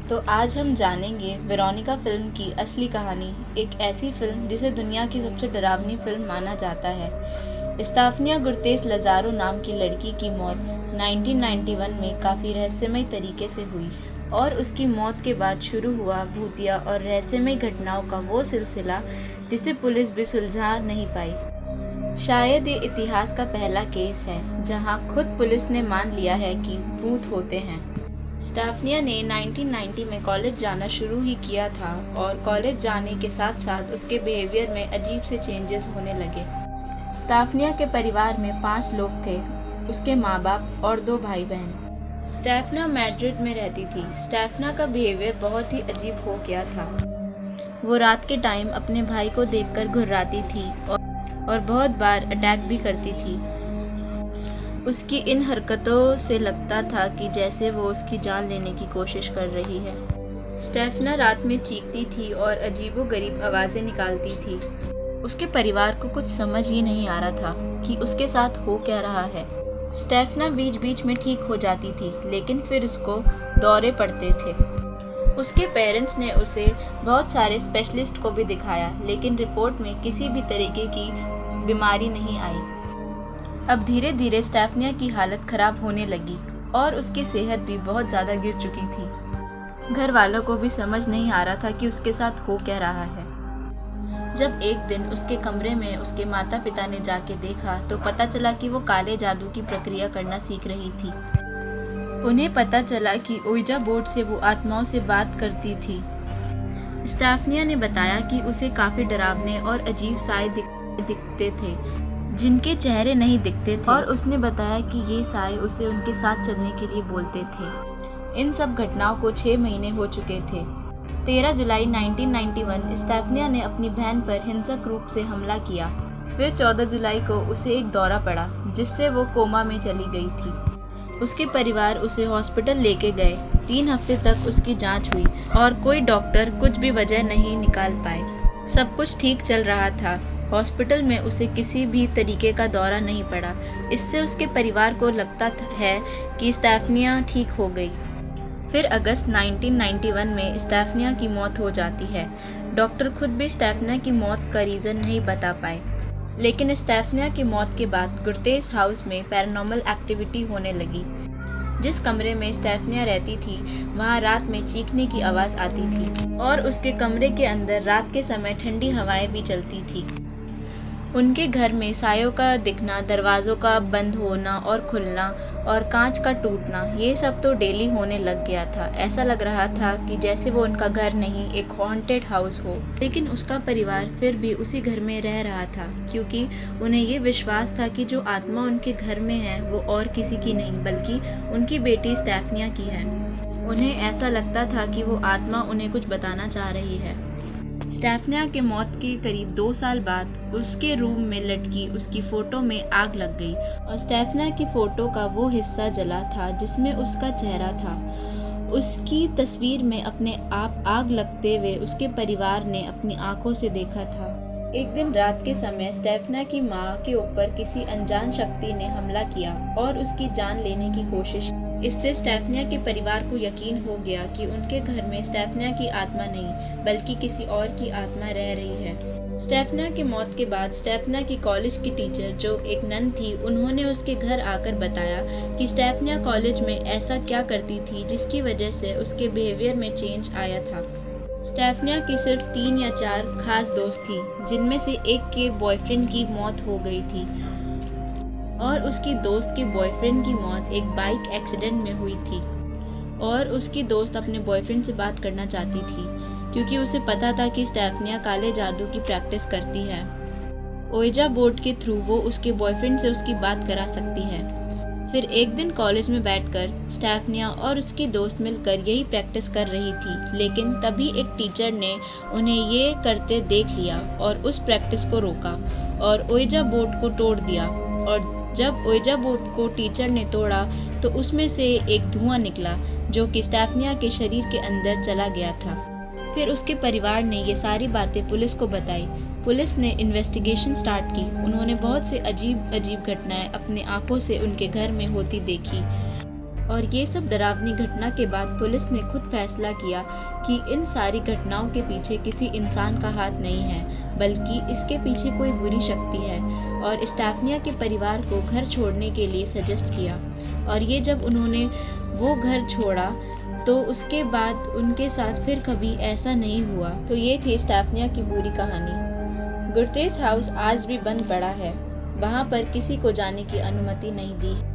तो आज हम जानेंगे वेरोनिका फ़िल्म की असली कहानी, एक ऐसी फ़िल्म जिसे दुनिया की सबसे डरावनी फ़िल्म माना जाता है। स्टेफनिया गुर्तेस लज़ारो नाम की लड़की की मौत 1991 में काफ़ी रहस्यमय तरीके से हुई और उसकी मौत के बाद शुरू हुआ भूतिया और रहस्यमय घटनाओं का वो सिलसिला जिसे पुलिस भी सुलझा नहीं पाई। शायद ये इतिहास का पहला केस है जहां खुद पुलिस ने मान लिया है कि भूत होते हैं। स्टेफनिया ने 1990 में कॉलेज जाना शुरू ही किया था और कॉलेज जाने के साथ साथ उसके बिहेवियर में अजीब से चेंजेस होने लगे। स्टेफनिया के परिवार में 5 लोग थे, उसके माँ बाप और 2 भाई बहन। स्टेफना मैड्रिड में रहती थी। स्टेफना का बिहेवियर बहुत ही अजीब हो गया था। वो रात के टाइम अपने भाई को देखकर घुर्राती थी और बहुत बार अटैक भी करती थी। उसकी इन हरकतों से लगता था कि जैसे वो उसकी जान लेने की कोशिश कर रही है। स्टेफना रात में चीखती थी और अजीबोगरीब आवाज़ें निकालती थी। उसके परिवार को कुछ समझ ही नहीं आ रहा था कि उसके साथ हो क्या रहा है। स्टेफना बीच बीच में ठीक हो जाती थी, लेकिन फिर उसको दौरे पड़ते थे। उसके पेरेंट्स ने उसे बहुत सारे स्पेशलिस्ट को भी दिखाया, लेकिन रिपोर्ट में किसी भी तरीके की बीमारी नहीं आई। अब धीरे धीरे स्टेफनिया की हालत ख़राब होने लगी और उसकी सेहत भी बहुत ज़्यादा गिर चुकी थी। घर वालों को भी समझ नहीं आ रहा था कि उसके साथ हो क्या रहा है। जब एक दिन उसके कमरे में उसके माता पिता ने जाके देखा तो पता चला कि वो काले जादू की प्रक्रिया करना सीख रही थी। उन्हें पता चला कि ओइजा बोर्ड से वो आत्माओं से बात करती थी। स्टेफनिया ने बताया कि उसे काफ़ी डरावने और अजीब साए दिखते थे जिनके चेहरे नहीं दिखते थे, और उसने बताया कि ये साए उसे उनके साथ चलने के लिए बोलते थे। इन सब घटनाओं को 6 महीने हो चुके थे। 13 जुलाई 1991 स्टेफनिया ने अपनी बहन पर हिंसक रूप से हमला किया। फिर 14 जुलाई को उसे एक दौरा पड़ा जिससे वो कोमा में चली गई थी। उसके परिवार उसे हॉस्पिटल लेके गए। 3 हफ्ते तक उसकी जांच हुई और कोई डॉक्टर कुछ भी वजह नहीं निकाल पाए। सब कुछ ठीक चल रहा था। हॉस्पिटल में उसे किसी भी तरीके का दौरा नहीं पड़ा। इससे उसके परिवार को लगता है कि स्टेफनिया ठीक हो गई। फिर अगस्त 1991 में स्टेफनिया की मौत हो जाती है। डॉक्टर खुद भी स्टेफनिया की मौत का रीज़न नहीं बता पाए, लेकिन स्टेफनिया की मौत के बाद गुर्तेस हाउस में पैरानॉर्मल एक्टिविटी होने लगी। जिस कमरे में स्टेफनिया रहती थी वहाँ रात में चीखने की आवाज़ आती थी और उसके कमरे के अंदर रात के समय ठंडी हवाएं भी चलती थी। उनके घर में सायों का दिखना, दरवाज़ों का बंद होना और खुलना और कांच का टूटना, ये सब तो डेली होने लग गया था। ऐसा लग रहा था कि जैसे वो उनका घर नहीं, एक हॉन्टेड हाउस हो। लेकिन उसका परिवार फिर भी उसी घर में रह रहा था, क्योंकि उन्हें ये विश्वास था कि जो आत्मा उनके घर में है वो और किसी की नहीं बल्कि उनकी बेटी स्टेफनिया की है। उन्हें ऐसा लगता था कि वो आत्मा उन्हें कुछ बताना चाह रही है। स्टेफनिया के मौत के करीब 2 साल बाद उसके रूम में लटकी उसकी फ़ोटो में आग लग गई और स्टेफनिया की फ़ोटो का वो हिस्सा जला था जिसमें उसका चेहरा था। उसकी तस्वीर में अपने आप आग लगते हुए उसके परिवार ने अपनी आंखों से देखा था। एक दिन रात के समय स्टेफनिया की माँ के ऊपर किसी अनजान शक्ति ने हमला किया और उसकी जान लेने की कोशिश। इससे स्टेफनिया के परिवार को यकीन हो गया कि उनके घर में स्टेफनिया की आत्मा नहीं बल्कि किसी और की आत्मा रह रही है। स्टेफनिया की मौत के बाद स्टेफनिया की कॉलेज की टीचर, जो एक नन थी, उन्होंने उसके घर आकर बताया कि स्टेफनिया कॉलेज में ऐसा क्या करती थी जिसकी वजह से उसके बिहेवियर में चेंज आया था। स्टेफनिया की सिर्फ 3 या 4 खास दोस्त थी, जिनमें से एक के बॉयफ्रेंड की मौत हो गई थी और उसकी दोस्त के बॉयफ्रेंड की मौत एक बाइक एक्सीडेंट में हुई थी। और उसकी दोस्त अपने बॉयफ्रेंड से बात करना चाहती थी क्योंकि उसे पता था कि स्टेफनिया काले जादू की प्रैक्टिस करती है। ओइजा बोर्ड के थ्रू वो उसके बॉयफ्रेंड से उसकी बात करा सकती है। फिर एक दिन कॉलेज में बैठकर स्टेफनिया और उसकी दोस्त मिलकर यही प्रैक्टिस कर रही थी, लेकिन तभी एक टीचर ने उन्हें ये करते देख लिया और उस प्रैक्टिस को रोका और ओइजा बोर्ड को तोड़ दिया। और जब ओइजा बोर्ड को टीचर ने तोड़ा तो उसमें से एक धुआं निकला जो कि स्टेफनिया के शरीर के अंदर चला गया था। फिर उसके परिवार ने ये सारी बातें पुलिस को बताई। पुलिस ने इन्वेस्टिगेशन स्टार्ट की। उन्होंने बहुत से अजीब घटनाएं अपनी आंखों से उनके घर में होती देखी। और ये सब डरावनी घटना के बाद पुलिस ने खुद फैसला किया कि इन सारी घटनाओं के पीछे किसी इंसान का हाथ नहीं है, बल्कि इसके पीछे कोई बुरी शक्ति है, और स्टेफनिया के परिवार को घर छोड़ने के लिए सजेस्ट किया। और ये जब उन्होंने वो घर छोड़ा तो उसके बाद उनके साथ फिर कभी ऐसा नहीं हुआ। तो ये थी स्टेफनिया की पूरी कहानी। गुर्तेस हाउस आज भी बंद पड़ा है, वहाँ पर किसी को जाने की अनुमति नहीं दी।